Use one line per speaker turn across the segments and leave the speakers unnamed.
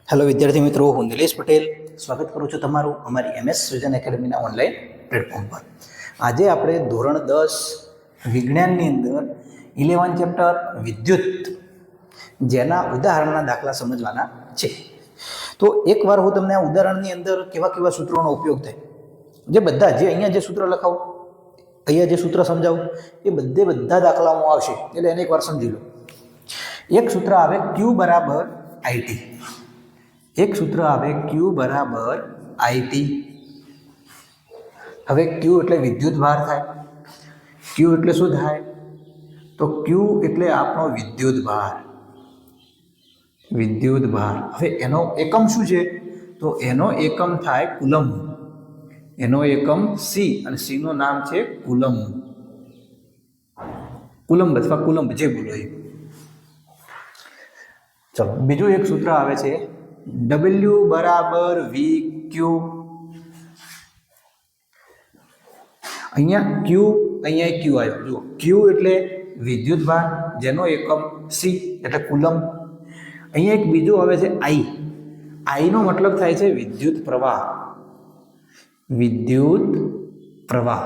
Hello વિદ્યાર્થી મિત્રો, હું નિલેશ પટેલ સ્વાગત કરું છું તમારું અમારી MS સૃજન એકેડમીના ઓનલાઈન પ્લેટફોર્મ પર. આજે આપણે ધોરણ 10 વિજ્ઞાનની અંદર 11 ચેપ્ટર વિદ્યુત જેના ઉદાહરણના દાખલા સમજવાના છે. તો એકવાર હું તમને આ ઉદાહરણની અંદર કેવા કેવા સૂત્રોનો ઉપયોગ થાય, જે બધા જે અહીંયા જે સૂત્ર લખાવું, અહીંયા જે સૂત્ર સમજાવું, એ બધા દાખલામાં આવશે. એટલે એને એકવાર સમજી લો. એક સૂત્ર આવે Q બરાબર IT. એક સૂત્ર આવે Q બરાબર IT. હવે Q એટલે વિદ્યુત ભાર થાય. Q એટલે શું થાય? તો Q એટલે આપણો વિદ્યુત ભાર. વિદ્યુત ભાર. હવે એનો એકમ શું છે? તો એનો એકમ થાય કુલમ. એનો એકમ C, અને C નું નામ છે કુલમ. કુલંબ અથવા કુલંબ, જે બોલો એ. ચલો, બીજું એક સૂત્ર આવે છે W બરાબર VQ. અહીંયા Q, અહીંયા Q આવ્યો. જુઓ, Q એટલે વિદ્યુત ભાર, જેનો એકમ C એટલે કુલમ. અહીંયા એક બીજું આવે છે I. I નો મતલબ થાય છે વિદ્યુત પ્રવાહ. વિદ્યુત પ્રવાહ.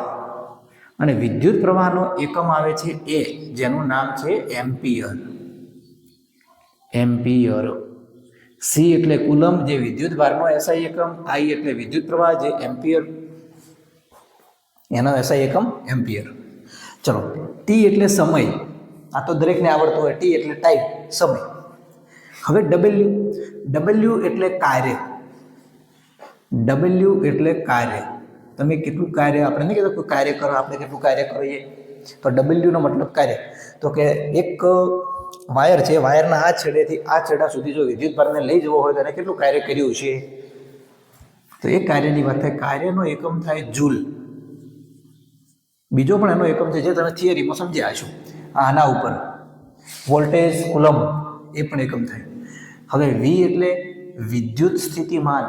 અને વિદ્યુત પ્રવાહનો એકમ આવે છે A, જેનું નામ છે એમ્પિયર. એમ્પિયર. C એટલે કુલમ, જે વિદ્યુત ભારનો SI એકમ. I એટલે વિદ્યુત પ્રવાહ, જે એમ્પિયર, એનો SI એકમ એમ્પિયર. ચલો, T એટલે સમય. આ તો દરેકને આવડતું હોય. T એટલે ટાઈમ, સમય. હવે W એટલે કાર્ય. W એટલે કાર્ય. તમે કેટલું કાર્ય, આપણે નહીં કહેતા કોઈ કાર્ય કરો, આપણે કેટલું કાર્ય કરીએ, તો W નો મતલબ કાર્ય. તો કે એક વાયર છે, વાયરના આ છેડેથી આ છેડા સુધી જો વિદ્યુત ભારને લઈ જવો હોય તો એને કેટલું કાર્ય કર્યું છે? તો એ કાર્યની વાત થાય. કાર્યનો એકમ થાય જૂલ. બીજો પણ એનો એકમ છે, જે તમે થિયરીમાં સમજ્યા છો. આના ઉપર વોલ્ટેજ કુલમ, એ પણ એકમ થાય. હવે V એટલે વિદ્યુત સ્થિતિમાન.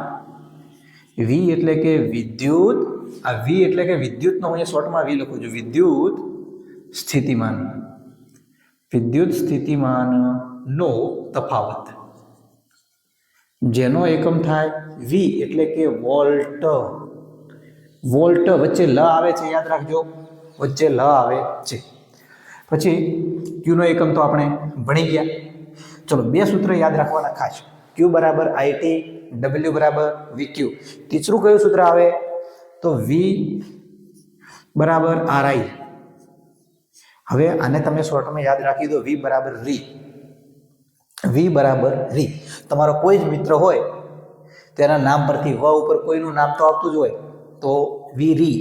V એટલે કે વિદ્યુત, આ V એટલે કે વિદ્યુતનો હું અહીંયા શોર્ટમાં V લખું છું, વિદ્યુત સ્થિતિમાન. વિદ્યુત સ્થિતિમાનનો તફાવત, જેનો એકમ થાય V એટલે કે વોલ્ટ. વોલ્ટ વચ્ચે લ આવે છે, યાદ રાખજો, વચ્ચે લ આવે છે. પછી Q નો એકમ તો આપણે ભણી ગયા. ચલો, બે સૂત્ર યાદ રાખવાના ખાસ. Q બરાબર IT, W બરાબર VQ. ત્રીસરું કયું સૂત્ર આવે? તો V બરાબર RI. હવે આને તમે શોર્ટમાં યાદ રાખી દો, V બરાબર રી. V બરાબર રી. તમારો કોઈ જ મિત્ર હોય તેના નામ પરથી વ ઉપર કોઈનું નામ તો આવતું જ હોય, તો V રી.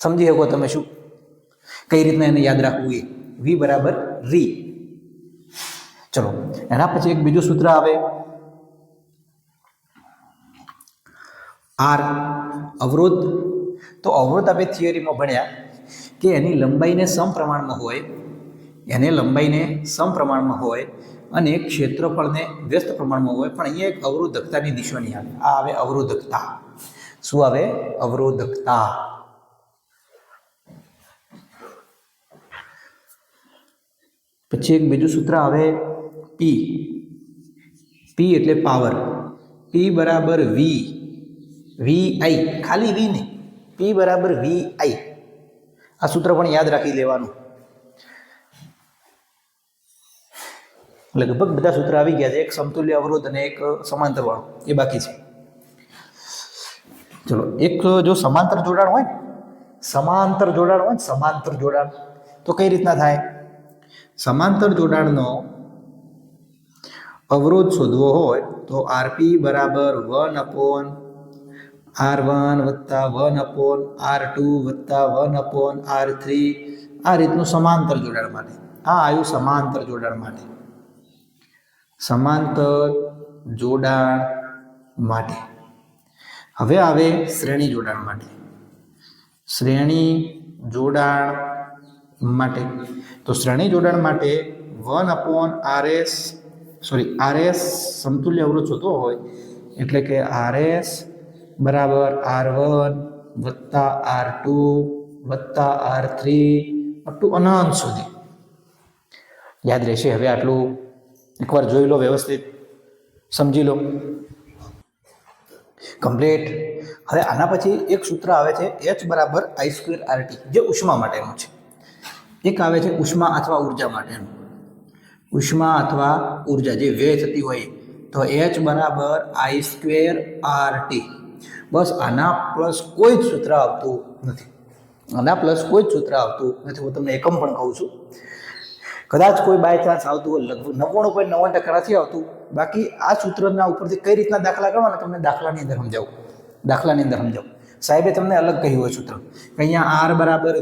સમજી શકો તમે શું, કઈ રીતના એને યાદ રાખવું એ? V બરાબર રી. ચલો, એના પછી એક બીજું સૂત્ર આવે R, અવરોધ. તો અવરોધ આપણે થિયરીમાં ભણ્યા કે એની લંબાઈને સમપ્રમાણમાં હોય, એને લંબાઈને સમપ્રમાણમાં હોય અને ક્ષેત્રફળને વ્યસ્ત પ્રમાણમાં હોય. પણ અહીંયા એક અવરોધકતાની નિશાની આવે. આ આવે અવરોધકતા. શું આવે? અવરોધકતા. પછી એક બીજું સૂત્ર આવે P. P એટલે પાવર. P બરાબર VI. ખાલી V નહીં, P બરાબર VI. આ સૂત્ર પણ યાદ રાખી લેવાનું. લગભગ બધા સૂત્ર આવી ગયા છે. એક સમતુલ્ય અવરોધ અને એક સમાંતર વાળો, એ બાકી છે. ચલો, એક જો સમાંતર જોડાણ હોય, સમાંતર જોડાણ, તો કઈ રીતના થાય? સમાંતર જોડાણનો અવરોધ શોધવો હોય તો RP બરાબર 1/R1 વત્તા 1/R2 વત્તા 1/R3. આ રીતનું સમાંતર જોડાણ માટે. આ આવ્યું સમાંતર જોડાણ માટે. સમાંતર જોડાણ માટે. હવે આવે શ્રેણી જોડાણ માટે. શ્રેણી જોડાણ માટે. તો શ્રેણી જોડાણ માટે 1/RS સમતુલ્ય અવરોધ શોધવો હોય એટલે કે RS બરાબર R1 વત્તા R2 વત્તા R3 અપ ટુ અનંત સુધી. યાદ રહેશે. હવે આટલું એકવાર જોઈ લો વ્યવસ્થિત. સમજી લો, કમ્પ્લીટ. હવે આના પછી એક સૂત્ર આવે છે H બરાબર I²RT, જે ઉષ્મા માટેનું છે. એક આવે છે ઉષ્મા અથવા ઉર્જા માટેનું. ઉષ્મા અથવા ઉર્જા જે વ્યય થતી હોય, તો H બરાબર I²RT. બસ આના પ્લસ કોઈ જ સૂત્ર આવતું નથી. આના પ્લસ કોઈ જ સૂત્ર આવતું નથી. હું તમને એકમ પણ કહું છું. કદાચ કોઈ બાય ચાન્સ આવતું હોય, લગભગ 99.99% નથી આવતું. બાકી આ સૂત્રના ઉપરથી કઈ રીતના દાખલા ગણવાના તમને દાખલાની અંદર સમજાવું. સાહેબે તમને અલગ કહ્યું હોય સૂત્ર, કે અહીંયા R બરાબર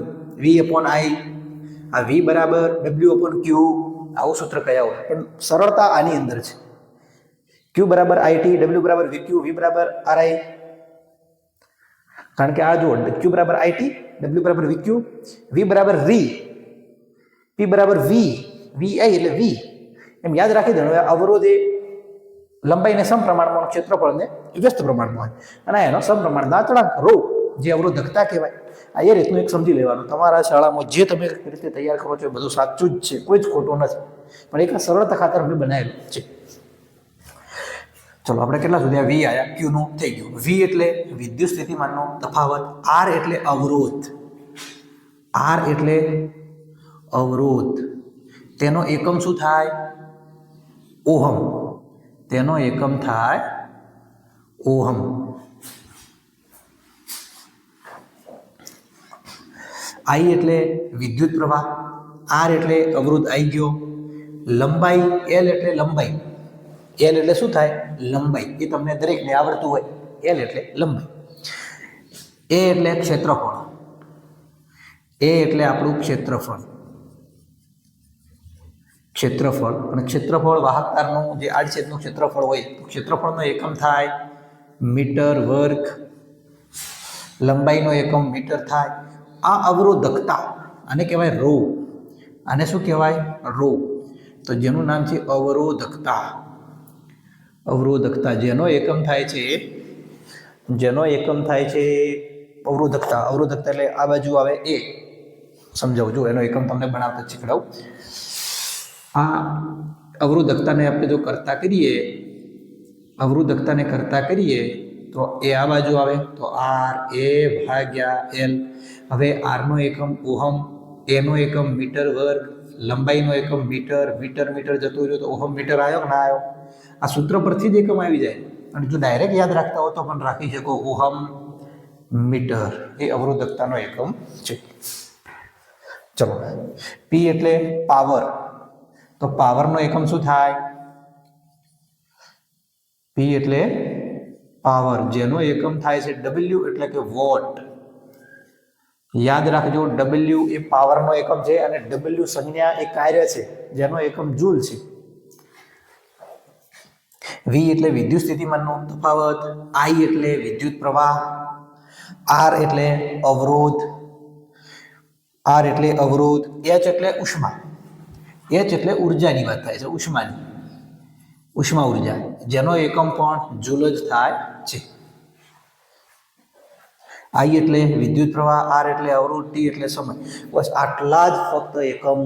V/I, આ V બરાબર W/Q, આવું સૂત્ર કયા હોય. પણ સરળતા આની અંદર છે. Q બરાબર IT, W બરાબર VQ, V બરાબર RI. કારણ કે આ જુઓ, Q બરાબર IT, W બરાબર VQ, V બરાબર R, P બરાબર VI એટલે V. એમ યાદ રાખી દેવાનું. અવરોધ એ લંબાઈને સમપ્રમાણમાં, ક્ષેત્રફળને વ્યસ્ત પ્રમાણમાં હોય, અને એનો સમપ્રમાણના અચળાંક ρ, જે અવરોધકતા કહેવાય. આ એ રીતનું એક સમજી લેવાનું. તમારા શાળામાં જે તમે રીતે તૈયાર કરો છો એ બધું સાચું જ છે, કોઈ જ ખોટું નથી. પણ એક સરળતા ખાતર અમે બનાવેલું છે. ચલો આપણે કેટલા સુધી આ V આયા, Q નું થઈ ગયું. V એટલે વિદ્યુત સ્થિતિમાનનો તફાવત, R એટલે અવરોધ, R એટલે અવરોધ. તેનો એકમ શું થાય? ઓહમ. તેનો એકમ થાય ઓહમ. I એટલે વિદ્યુત પ્રવાહ, R એટલે અવરોધ આવી ગયો. લંબાઈ L એટલે લંબાઈ. L એટલે શું થાય? લંબાઈ. એ તમને દરેકને આવડતું હોય. L એટલે લંબાઈ. A એટલે ક્ષેત્રફળ. A એટલે આપણું ક્ષેત્રફળ. અને ક્ષેત્રફળ વાહકતાનું જે આડછેદનું ક્ષેત્રફળ હોય, તો ક્ષેત્રફળનો એકમ થાય મીટર વર્ગ. લંબાઈનો એકમ મીટર થાય. આ અવરોધકતા, આને કહેવાય ρ. આને શું કહેવાય? ρ. તો જેનું નામ છે અવરોધકતા. જેનો એકમ થાય છે અવરોધકતા. એટલે આ બાજુ આવે A. સમજાવું, જો એનો એકમ તમને બનાવતા શીખડાવું. આ અવરોધકતાને આપણે જો કરતા કરીએ તો એ આ બાજુ આવે, તો R/A/L. હવે R નો એકમ ઓહમ, A નો એકમ મીટર વર્ગ, લંબાઈનો એકમ મીટર જતું રહ્યું, તો ઓહમ મીટર આવ્યો કે ના આવ્યો? આ સૂત્ર પરથી જ એકમ આવી જાય. અને જો ડાયરેક્ટ યાદ રાખતા હો તો પણ રાખી શકો, ઓહમ મીટર એ અવરોધકતાનો એકમ છે. ચલો, P એટલે પાવર. તો પાવરનો એકમ શું થાય? P એટલે પાવર, જેનો એકમ થાય છે W એટલે કે વોટ. યાદ રાખજો, W એ પાવરનો એકમ છે, અને W સંજ્ઞા એ કાર્ય છે, જેનો એકમ જૂલ છે. V એટલે વિદ્યુત સ્થિતિમાનનો તફાવત, I એટલે વિદ્યુત પ્રવાહ, R એટલે અવરોધ, H એટલે ઉષ્મા. H એટલે ઉર્જાની વાત થાય છે, ઉષ્મા ઉર્જા, જેનો એકમ પણ જૂલ જ થાય છે. I એટલે વિદ્યુત પ્રવાહ, R એટલે અવરોધ, T એટલે સમય. બસ આટલા જ ફક્ત એકમ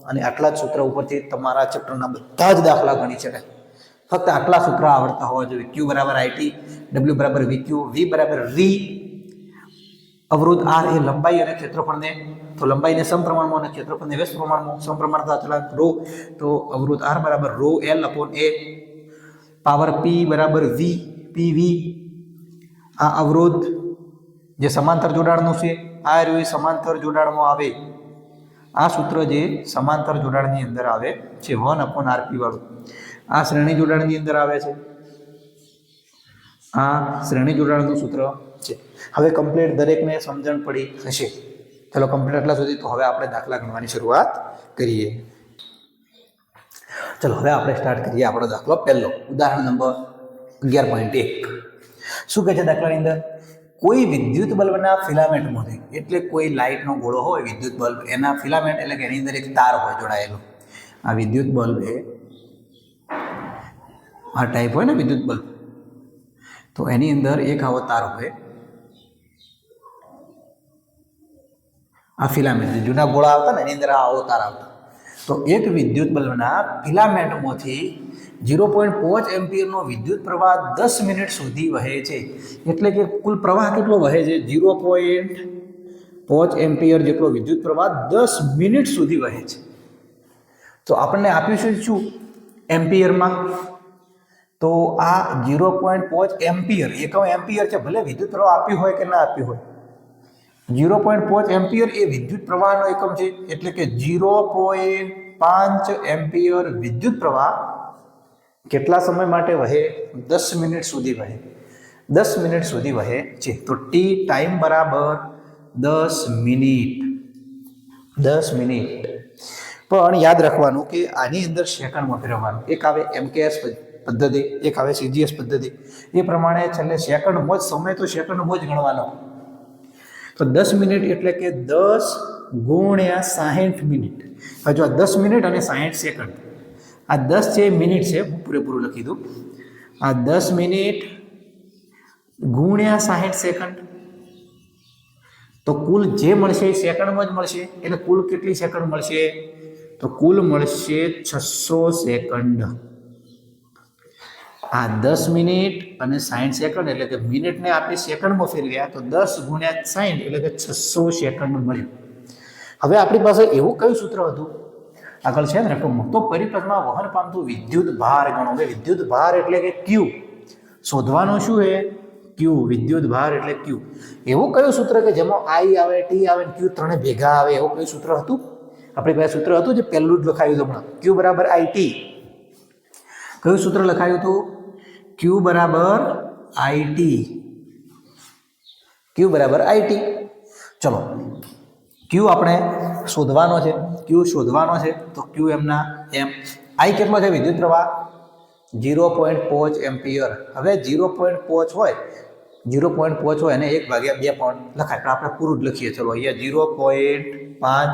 અને આટલા જ સૂત્ર ઉપરથી તમારા ચેપ્ટરના બધા જ દાખલા ગણી શકાય. ફક્ત આટલા સૂત્ર આવડતા હોવા જોઈએ. Q બરાબર IT, W બરાબર VQ, V બરાબર R, અવરોધ R એ લંબાઈ અને ક્ષેત્રફળને, તો લંબાઈને સમપ્રમાણમાં અને ક્ષેત્રફળને વ્યસ્ત પ્રમાણમાં, સમપ્રમાણતા અચળાંક ρ, તો અવરોધ R બરાબર ρL/A. પાવર P બરાબર PV. આ અવરોધ જે સમાંતર જોડાણનું છે, આ રહ્યું સમાંતર જોડાણમાં આવે. આ સૂત્ર જે સમાંતર જોડાણની અંદર આવે છે, 1/RP વાળું. આ શ્રેણી જોડાણની અંદર આવે છે. આ શ્રેણી જોડાણનું સૂત્ર છે. હવે કમ્પ્લીટ દરેકને સમજણ પડી હશે. ચલો કમ્પ્લીટ એટલા સુધી. તો હવે આપણે દાખલા ગણવાની શરૂઆત કરીએ. ચલો હવે આપણે સ્ટાર્ટ કરીએ આપણો દાખલો પહેલો. ઉદાહરણ નંબર 11.1. શું કહે છે દાખલાની અંદર? કોઈ વિદ્યુત બલ્બના ફિલામેન્ટમાંથી, એટલે કોઈ લાઇટનો ગોળો હોય વિદ્યુત બલ્બ, એના ફિલામેન્ટ એટલે કે એની અંદર એક તાર હોય જોડાયેલો. આ વિદ્યુત બલ્બ એ આ ટાઈપ હોય ને વિદ્યુત બલ્બ, તો એની અંદર એક આવો તાર હોય. આ ફિલામેન્ટ જૂના ગોળા આવતા ને એની અંદર આવો તાર આવતા. તો એક વિદ્યુત બલ્બના ફિલામેન્ટમાંથી 0.5 એમ્પિયરનો વિદ્યુત પ્રવાહ 10 મિનિટ સુધી વહે છે. એટલે કે કુલ પ્રવાહ કેટલો વહે છે? 0.5 એમ્પિયર જેટલો વિદ્યુત પ્રવાહ 10 મિનિટ સુધી વહે છે. તો આપણને આપ્યું છે શું એમ્પિયરમાં? તો આ 0.5 એમ્પિયર એકમ એમ્પિયર છે. ભલે વિદ્યુત પ્રવાહ આપ્યું હોય કે ના આપ્યું હોય, 0.5 એમ્પિયર એ વિદ્યુત પ્રવાહનો એકમ છે. એટલે કે 0.5 એમ્પિયર વિદ્યુત પ્રવાહ કેટલા સમય માટે વહે? 10 મિનિટ સુધી વહે. 10 મિનિટ સુધી વહે છે. તો ટી ટાઈમ બરાબર 10 મિનિટ. 10 મિનિટ. પણ યાદ રાખવાનું કે આની અંદર સેકન્ડમાં ફેરવવાનું. એક આવે એમકેએસ પદ્ધતિ, એક આવે સીજીએસ પદ્ધતિ. એ પ્રમાણે છેલ્લે સેકન્ડમાં જ સમય તો સેકન્ડમાં જ ગણવાનો. તો 10 મિનિટ એટલે કે 10 ગુણ્યા 60 મિનિટ. હવે જો 10 મિનિટ અને 60 સેકન્ડ, આ 10 છે મિનિટ છે, હું પૂરેપૂરું લખી દઉં. આ 10 મિનિટ ગુણ્યા 60 સેકન્ડ, તો કુલ જે મળશે એ સેકન્ડમાં જ મળશે. એટલે કુલ કેટલી સેકન્ડ મળશે? તો કુલ મળશે 600 સેકન્ડ. આ 10 મિનિટ અને 60 સેકન્ડ એટલે કે મિનિટને આપણે સેકન્ડમાં ફેરવ્યા તો 10 ગુણ્યા 60 એટલે કે 600 સેકન્ડ મળ્યું. હવે આપણી પાસે એવું કયું સૂત્ર હતું આગળ છે ને રકમમાં? તો પરિપથમાં વહન પામતું વિદ્યુત ભાર ગણો. હવે વિદ્યુત ભાર એટલે કે ક્યુ શોધવાનું. શું છે? ક્યુ. વિદ્યુત ભાર એટલે ક્યુ. એવું કયું સૂત્ર કે જેમાં આઈ આવે, ટી આવે, ક્યુ ત્રણે ભેગા આવે? એવું કયું સૂત્ર હતું આપણી પાસે? સૂત્ર હતું જે પહેલું જ લખાયું હતું હમણાં, ક્યુ બરાબર આઈ ટી. કયું સૂત્ર લખાયું હતું? ક્યુ બરાબર આઈ ટી. ક્યુ બરાબર આઈ ટી. ચલો, ક્યુ આપણે શોધવાનો છે. ક્યુ શોધવાનો છે તો ક્યુ એમના એમ. આઈ કેટલો છે વિદ્યુત પ્રવાહ? 0.5 એમ્પિયર. હવે 0.5 હોય, 0.5 હોય અને 1/2 પણ લખાય, પણ આપણે પૂરું જ લખીએ. ચલો અહીંયા 0.5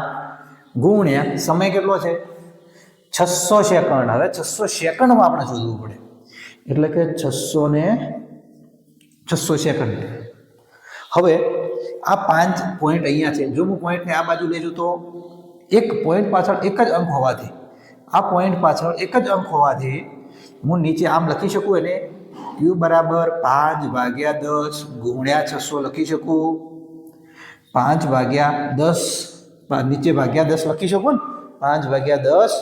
ગુણ્યા સમય કેટલો છે? 600 સેકન્ડ. હવે 600 સેકન્ડમાં આપણે શોધવું પડે. એટલે કે 600 સેકન્ડ. હવે આ 5 પોઈન્ટ અહીંયા છે. જો હું પોઈન્ટને આ બાજુ લઈ જાઉં તો એક પોઈન્ટ પાછળ એક જ અંક હોવાથી, આ પોઈન્ટ પાછળ એક જ અંક હોવાથી હું નીચે આમ લખી શકું. એને ક્યુ બરાબર 5/10 ગુણ્યા 600 લખી શકું. 5/10 નીચે ભાગ્યા 10 લખી શકું ને. 5/10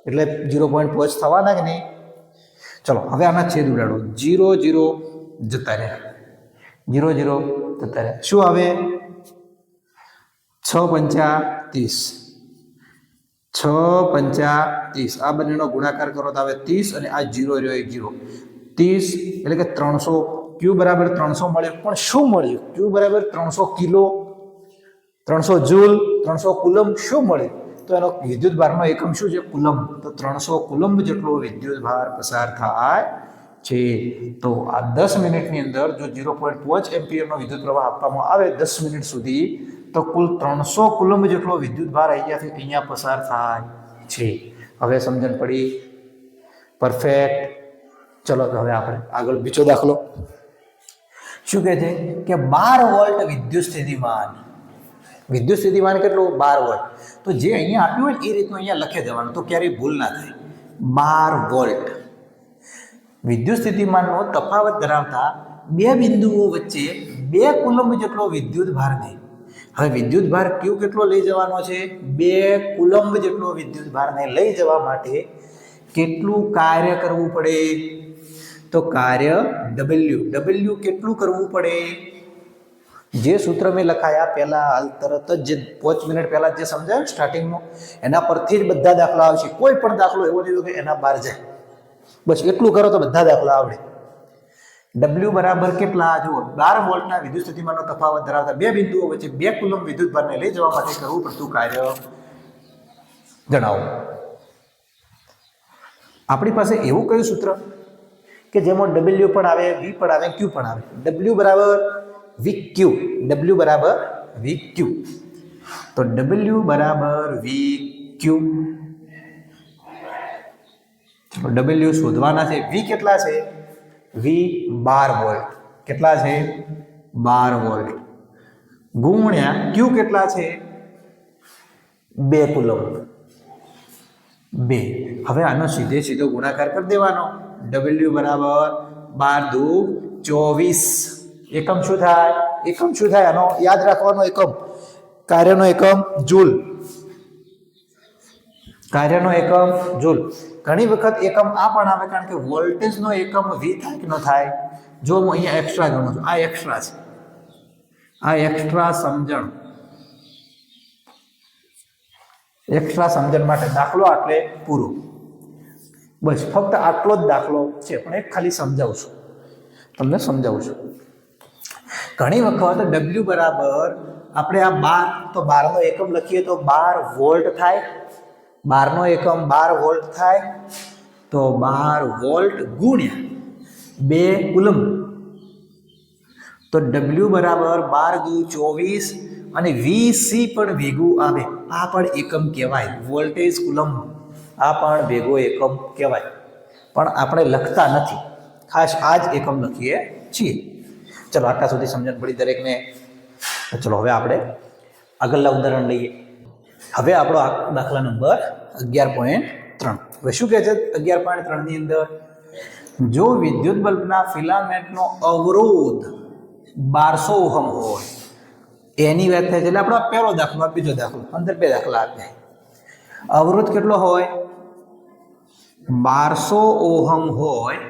એટલે 0.5 થવાના કે નહીં? ચલો હવે આના છેદ ઉડાડો. 0 0 જતા રહ્યા, 0 0 જતા રહ્યા. શું આવે? 6 5 30. 6 5 30. આ બંનેનો ગુણાકાર કરો તો આવે 30 અને આ 0 રહ્યો 0. 30 એટલે કે 300. ક્યુ બરાબર 300 મળ્યો. પણ શું મળ્યું? ક્યુ બરાબર 300 કિલો, 300 જૂલ, 300 કુલમ. શું મળ્યું? તો એનો વિદ્યુત ભારનો એકમ શું છે? કુલમ. તો 300 કુલમ જેટલો વિદ્યુત ભાર પસાર થાય છે. તો આ 10 મિનિટની અંદર જો 0.5 એમ્પિયરનો વિદ્યુત પ્રવાહ આપવામાં આવે 10 મિનિટ સુધી, તો કુલ 300 કુલમ જેટલો વિદ્યુત ભાર અહીંયાથી અહીંયા પસાર થાય છે. હવે સમજણ પડી? પરફેક્ટ. ચલો હવે આપણે આગળ બીજો દાખલો. શું કહે છે કે 12 વોલ્ટ વિદ્યુત સ્થિતિમાન. વિદ્યુત સ્થિતિમાન કેટલું? 12 વોલ્ટ. તો જે અહીંયા આપ્યું હોય એ રીતનું અહીંયા લખી દેવાનું, તો ક્યારેય ભૂલ ના થાય. 12 વોલ્ટ વિદ્યુત સ્થિતિમાનનો તફાવત ધરાવતા બે બિંદુઓ વચ્ચે 2 કુલમ જેટલો વિદ્યુત ભાર દે. હવે વિદ્યુત ભાર ક્યુ કેટલો લઈ જવાનો છે? 2 કુલમ જેટલો વિદ્યુત ભારને લઈ જવા માટે કેટલું કાર્ય કરવું પડે? તો કાર્ય ડબલ્યુ કેટલું કરવું પડે? જે સૂત્ર મેં લખાયા પહેલા હાલ તરત જ, જે 5 મિનિટ પહેલા જે સમજાયું સ્ટાર્ટિંગમાં, એના પરથી જ બધા દાખલા આવશે. કોઈ પણ દાખલો એવો નહીં કે એના બહાર જાય. બસ એટલું કરો તો બધા દાખલા આવડે. ડબલ્યુ બરાબર કેટલા? જુઓ, 12 વોલ્ટના વિદ્યુત સ્થિતિમાનનો તફાવત ધરાવતા બે બિંદુઓ વચ્ચે 2 કુલમ વિદ્યુત ભારને લઈ જવા માટે કરવું પડતું કાર્ય જણાવો. આપણી પાસે એવું કયું સૂત્ર કે જેમાં ડબલ્યુ પણ આવે, વી પણ આવે, ક્યુ પણ આવે? ડબલ્યુ બરાબર વી ક્યુ. ડબલ્યુ બરાબર વી ક્યુ. તો ડબલ્યુ બરાબર વી ક્યુ. ચલો ડબલ્યુ શોધવાના છે. વી કેટલા છે? વી 12 વોલ્ટ. કેટલા છે? 12 વોલ્ટ. ગુણ્યા ક્યુ કેટલા છે? 2 કુલમ. 2. હવે આનો સીધે સીધો ગુણાકાર કરી દેવાનો. W બરાબર 12 દુ 24. એકમ શું થાય? એકમ શું થાય? આનો યાદ રાખવાનો એકમ. કાર્યનો એકમ જૂલ. કાર્યનો એકમ જૂલ. ઘણી વખત એકમ આ પણ આવે કારણ કે વોલ્ટેજનો એકમ વી થાય કે ન થાય. જો હું અહીંયા એક્સ્ટ્રા ગણું છું, આ એક્સ્ટ્રા છે, આ એક્સ્ટ્રા સમજણ, એક્સ્ટ્રા સમજણ માટે દાખલો એટલે પૂરો. બસ ફક્ત આટલો જ દાખલો છે, પણ એક ખાલી સમજાવું છું, તમને સમજાવું છું. ઘણી વખત W બરાબર આપણે આ 12, તો 12 નો એકમ લખીએ તો 12 વોલ્ટ થાય. 12 નો એકમ 12 વોલ્ટ થાય, તો 12 વોલ્ટ ગુણ્યા 2 કુલમ. તો W બરાબર 12 દુ 24 અને VC પણ ભેગું આવે. આ પણ એકમ કહેવાય, વોલ્ટેજ કુલમ. આ પણ ભેગો એકમ કહેવાય, પણ આપણે લખતા નથી, ખાસ આ જ એકમ લખીએ છીએ. ચલો આટલા સુધી સમજણ પડી દરેકને. ચલો હવે આપણે આગળના ઉદાહરણ લઈએ. હવે આપણો દાખલા નંબર 11.3. હવે શું કહે છે 11.3 ની અંદર? જો વિદ્યુત બલ્બના ફિલામેન્ટનો અવરોધ 1200 ઓહમ હોય, એની વાત થાય છે. એટલે આપણો પહેલો દાખલો, બીજો દાખલો, અંદર 2 દાખલા આપ્યા. અવરોધ કેટલો હોય? 1200 ઓહમ હોય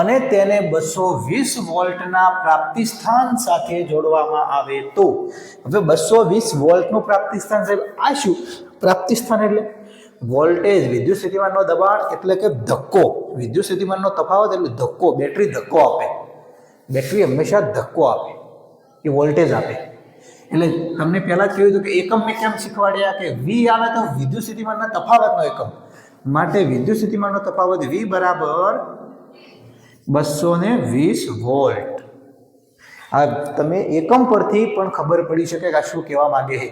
અને તેને 220 વોલ્ટના પ્રાપ્તિ સ્થાન સાથે જોડવામાં આવે તો. હવે 220 વોલ્ટનું પ્રાપ્તિ સ્થાન, સાહેબ આ શું? પ્રાપ્તિ સ્થાન એટલે વોલ્ટેજ, વિદ્યુત સ્થિતિમાનનો દબાણ એટલે કે ધક્કો. વિદ્યુત સ્થિતિમાનનો તફાવત એટલે ધક્કો. બેટરી ધક્કો આપે, બેટરી હંમેશા ધક્કો આપે, એ વોલ્ટેજ આપે. એટલે તમને પહેલા જ કહ્યું હતું કે એકમ મેં કેમ શીખવાડ્યા કે V આવે તો વિદ્યુત સ્થિતિમાનના તફાવતનો એકમ. માટે વિદ્યુત સ્થિતિમાનનો તફાવત V બરાબર 220 વોલ્ટ. આ તમે એકમ પરથી પણ ખબર પડી શકે કે આ શું કહેવા માંગે છે.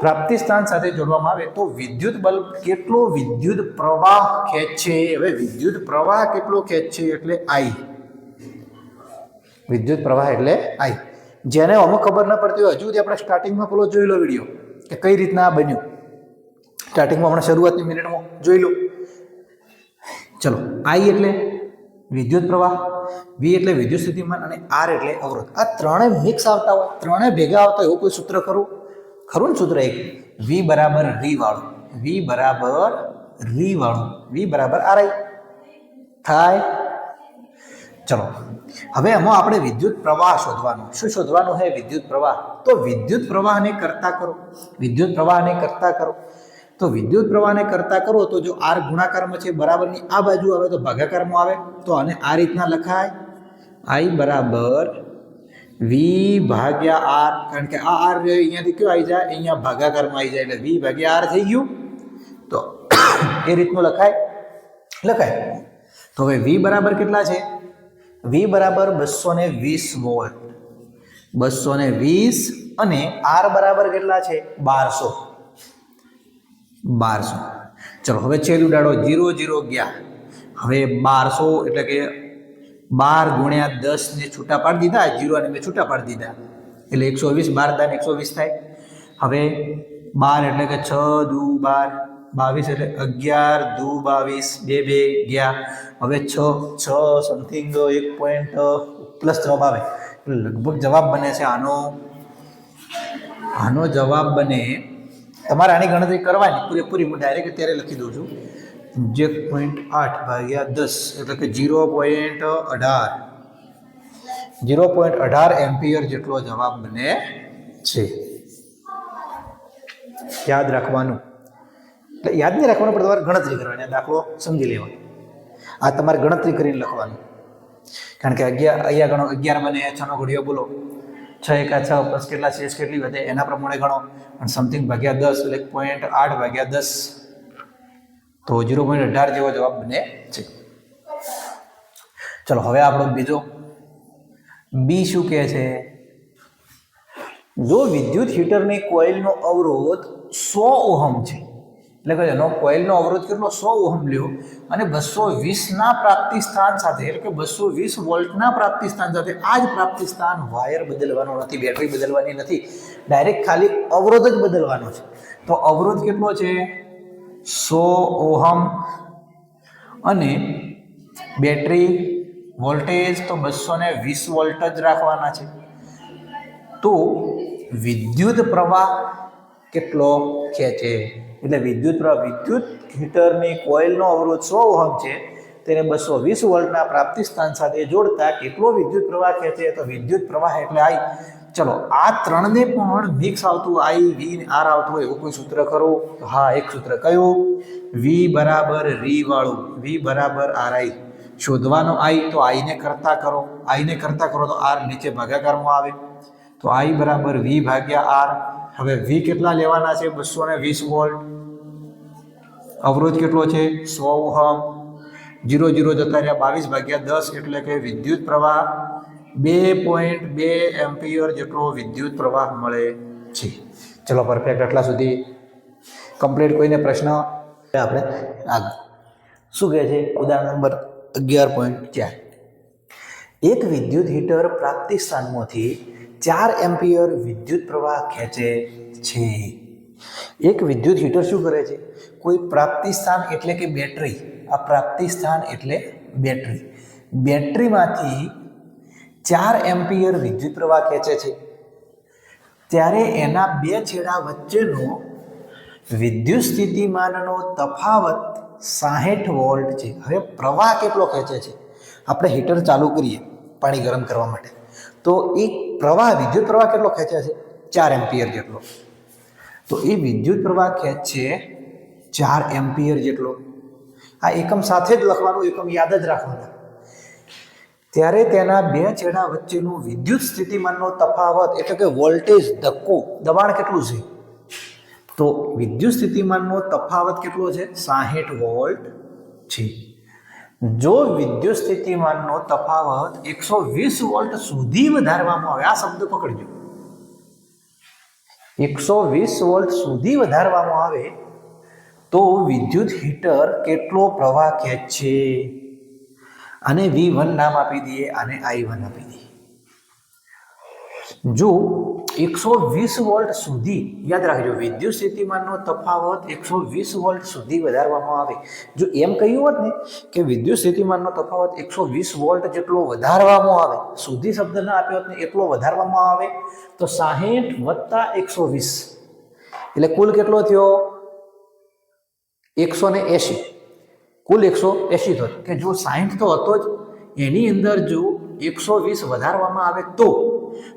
પ્રાપ્તિ સ્થાન સાથે જોડવામાં આવે તો વિદ્યુત બલ્બ કેટલો વિદ્યુત પ્રવાહ ખેંચે. હવે વિદ્યુત પ્રવાહ કેટલો ખેંચે એટલે I. વિદ્યુત પ્રવાહ એટલે I. જેને અમુક ખબર ન પડતી હોય, હજુ સુધી આપણે સ્ટાર્ટિંગમાં પેલો જોઈ લો વિડીયો કે કઈ રીતના આ બન્યું. સ્ટાર્ટિંગમાં હમણાં શરૂઆતની મિનિટમાં જોઈ લો. ચલો, I એટલે વિદ્યુત પ્રવાહ, V એટલે વિદ્યુત સ્થિતિમાન અને R એટલે અવરોધ. આ ત્રણે મિક્સ આવતા હોય, ત્રણે ભેગા આવતા હોય એવું કોઈ સૂત્ર ખરું? ખરું ને સૂત્ર એક. V બરાબર રી વાળું, V બરાબર રી વાળું, V બરાબર RI થાય. ચલો હવે એમાં આપણે વિદ્યુત પ્રવાહ શોધવાનો. શું શોધવાનું છે? વિદ્યુત પ્રવાહ. તો વિદ્યુત પ્રવાહને કરતા કરો, વિદ્યુત પ્રવાહને કરતા કરો. તો વિદ્યુત પ્રવાહને કરતા કરો તો જો R ગુણાકારમાં છે, બરાબરની આ બાજુ આવે તો ભાગાકારમાં આવે, તો આને આ રીતના લખાય, I બરાબર V ભાગ્યા R. કારણ કે આ R અહીંયાથી કયો આવી જાય? અહીંયા ભાગાકારમાં આવી જાય, એટલે V ભાગ્યા R થઈ ગયું. તો એ રીતનું લખાય. તો હવે V બરાબર કેટલા છે? V બરાબર 220 વોલ્ટ, 220 અને R બરાબર કેટલા છે? 1200. ચલો હવે છેલ્લું ઉડાડો, 0 0 ગયા. હવે 1200 એટલે કે 12 ગુણ્યા 10 ને છૂટા પાડી દીધા, 0 અને મેં છૂટા પાડી દીધા, એટલે 120. 12 દાન 120 થાય. હવે 12 એટલે કે 6 દુ 12, 22 એટલે 11 દુ 22, 2 2 ગયા. હવે 6 સમથિંગ 1 પોઈન્ટ પ્લસ જવાબ આવે, એટલે લગભગ જવાબ બને છે આનો જવાબ બને. તમારે આની ગણતરી કરવાની પૂરેપૂરી, હું ડાયરેક્ટ અત્યારે લખી દઉં છું. 1.8 ભાગ્યા 10 એટલે કે 0.18 એમ્પિયર જેટલો જવાબ બને છે. યાદ રાખવાનું. એટલે યાદ નહીં રાખવાનું, પણ તમારે ગણતરી કરવાની. દાખલો સમજી લેવાનો. આ તમારે ગણતરી કરીને લખવાનું. કારણ કે 11 અહીંયા ગણો, 11 બને, 6 નો ઘડિયો બોલો, 6 એકા 6 પ્લસ કેટલા શેષ કેટલી વધે એના પ્રમાણે ગણો. અને સમથિંગ ભાગ્યા 10 એટલે 1.8 ભાગ્યા 10, તો 0.18 જેવો જવાબ બને છે. ચલો હવે આપણો બીજો બી શું કહે છે? જો વિદ્યુત હીટરની કોઇલનો અવરોધ 100 ઓહમ છે, એટલે કે એનો કોઇલનો અવરોધ કેટલો? 100 ઓહમ લ્યો, અને 220 ના પ્રાપ્તિ સ્થાન સાથે, એટલે કે 220 વોલ્ટના પ્રાપ્તિ સ્થાન સાથે. આ જ પ્રાપ્તિ સ્થાન, વાયર બદલવાનો નથી, બેટરી બદલવાની નથી, ડાયરેક્ટ ખાલી અવરોધ જ બદલવાનો છે. તો અવરોધ કેટલો છે? 100 ઓહમ અને બેટરી વોલ્ટેજ તો 220 વોલ્ટ જ રાખવાના છે. તો વિદ્યુત પ્રવાહ કેટલો ખેંચે? એટલે વિદ્યુત હીટરની કોઇલનો અવરોધ 100 ઓહમ છે, તેને 220 વોલ્ટના પ્રાપ્તિ સ્થાન સાથે જોડતા કેટલો વિદ્યુત પ્રવાહ ખેંચે? તો વિદ્યુત પ્રવાહ એટલે I. ચલો આ ત્રણને પણ મિક્સ આવતું I, V ને R આવતું હોય એવું કોઈ સૂત્ર કરો? હા, એક સૂત્ર કયું? V બરાબર રી વાળું, V બરાબર RI. શોધવાનો I તો I ને કરતા કરો, I ને કરતા કરો તો R નીચે ભાગાકારમાં આવે, તો I બરાબર V ભાગ્યા R. હવે V કેટલા લેવાના છે? 220 વોલ્ટ. અવરોધ કેટલો છે? 100 ઓહમ. 0 0 જતા રહ્યા, 22 ભાગ્યા 10 એટલે કે વિદ્યુત પ્રવાહ 2.2 એમ્પિયર જેટલો વિદ્યુત પ્રવાહ મળે છે. ચલો પરફેક્ટ, આટલા સુધી કમ્પ્લીટ. કોઈને પ્રશ્ન? આપણે આગળ શું કહે છે? ઉદાહરણ નંબર 11.4. એક વિદ્યુત હીટર પ્રાપ્તિ સ્થાનમાંથી 4 એમ્પિયર વિદ્યુત પ્રવાહ ખેંચે છે. એક વિદ્યુત હીટર શું કરે છે? કોઈ પ્રાપ્તિ સ્થાન એટલે કે બેટરી, આ પ્રાપ્તિ સ્થાન એટલે બેટરી, બેટરીમાંથી 4 એમ્પિયર વિદ્યુત પ્રવાહ ખેંચે છે. ત્યારે એના બે છેડા વચ્ચેનો વિદ્યુત સ્થિતિમાનનો તફાવત 60 વોલ્ટ છે. હવે પ્રવાહ કેટલો ખેંચે છે? આપણે હીટર ચાલુ કરીએ પાણી ગરમ કરવા માટે, તો એ વિદ્યુત પ્રવાહ કેટલો ખેંચે છે? 4 એમ્પિયર જેટલો. તો એ વિદ્યુત પ્રવાહ ખેંચે 4 એમ્પિયર જેટલો. આ એકમ સાથે જ લખવાનું, એકમ યાદ જ રાખવાના. ત્યારે તેના બે છેડા વચ્ચેનું વિદ્યુત સ્થિતિમાનનો તફાવત એટલે કે વોલ્ટેજ ધક્કો, દબાણ કેટલું છે? તો વિદ્યુત સ્થિતિમાનનો તફાવત કેટલો છે? 60 વોલ્ટ છે. જો વિદ્યુત સ્થિતિમાનનો તફાવત 120 વોલ્ટ સુધી વધારવામાં આવે, આ શબ્દ પકડજો, 120 વોલ્ટ સુધી વધારવામાં આવે તો વિદ્યુત હીટર કેટલો પ્રવાહ ખેંચે? આને V1 નામ આપી દઈએ, આને I1 આપી દઈએ. જો 120 વોલ્ટ સુધી, યાદ રાખજો, વિદ્યુત સ્થિતિમાનનો તફાવત 120 વોલ્ટ સુધી વધારવામાં આવે. જો એમ કહ્યું હોત ને કે વિદ્યુત સ્થિતિમાનનો તફાવત 120 વોલ્ટ જેટલો વધારવામાં આવે, સુધી શબ્દ ના આપ્યો હોત ને, એટલો વધારવામાં આવે તો 60 વત્તા 120 એટલે કુલ કેટલો થયો? 180. કુલ 180 થયો. કે જો 60 તો હતો જ, એની અંદર જો 120 વધારવામાં આવે તો,